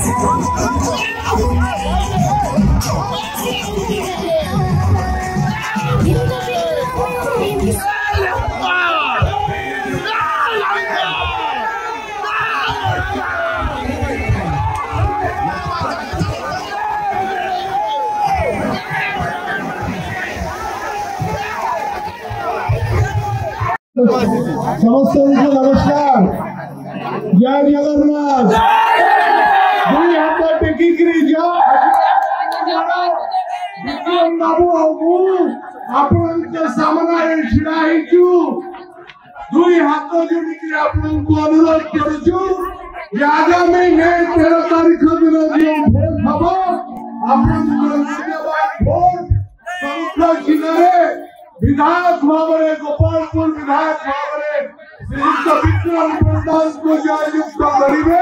समस्त नमस्कार, जय जगन्नाथ। दुई हाथ टेकी बाबू आपण सामने छिड़ा दुई हाथ जोड़ी अनुरोध करुचु आगामी 13 तारीख दिन जो भोट हम भोट समग्र जिले विधायक भाव गोपालपुर विधायक भाव श्रीयुक्त विक्रम प्रधान को जययुक्त करेंगे।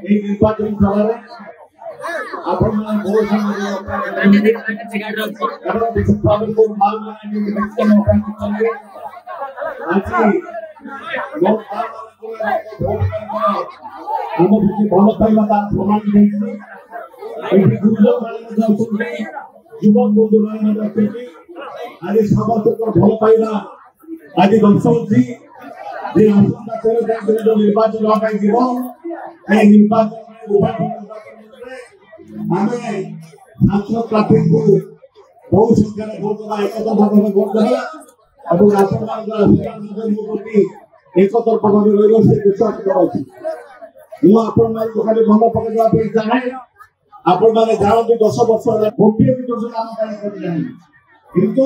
निर्वाचन सभा युवक बंधु आज समस्त भल पाइबा आज दर्शाऊँगी निर्वाचन प्रार्थी को बहु संख्यार भोट एकता भाव भोट देगा एकतरफ भाव विश्वास कराई खाली मन पकड़ा चाहे आपण मैंने जानते 10 वर्ष गोटे भी योजना किंतु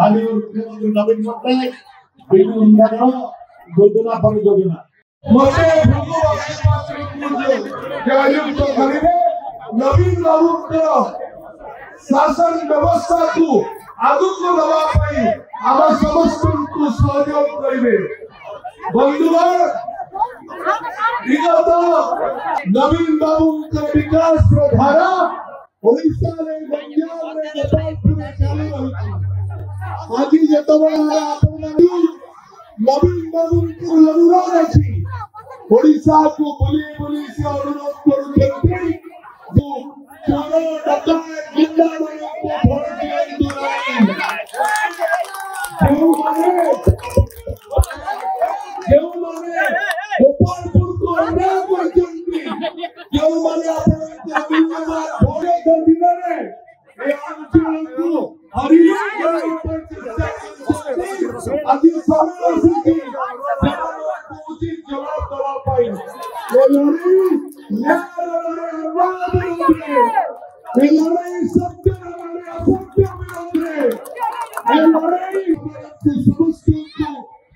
मुख्यमंत्री नवीन पट्टनायक योजना पर योजना नवीन बाबू शासन व्यवस्था को आगु को दवाई आम समस्त को सहयोग करेंगे। बंधुगण विगत नवीन बाबू का विकास धारा ओडिशा में बंगाल में गोपालपुर चालू रही आज जतबे नवीन बाबू को अनुरोध अच्छी ओडिशा को बुली बुली से अनुरोध करुछे जो चोर डकैत गुंडा माने को भोट दियंतु जो माने गोपालपुर को अन्याय करछन्ति जो माने आपन बिल्कुल भोट दिन रे ए अंचल को हरियाणा पर चर्चा आज समय आसी उचित जवाब दवा पाई लड़ाई सत्य असत्य समस्त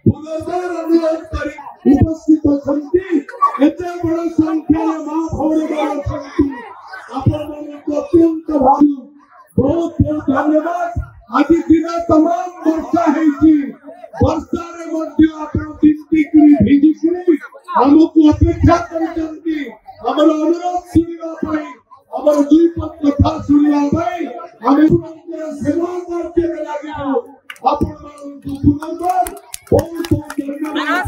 पुनर्वार अनुरोध कर उपस्थित एत बड़ संख्यार माँ भौणी अत्यंत भावी बहुत बहुत धन्यवाद। आज दिन तमाम वर्षा वर्षा भिजिकी आमको अपेक्षा करमर अनुरोध शुणा आमर दुई पद कथा शुणा सेवा कार्य लगे पुनर्वार बहुत बहुत धन्यवाद।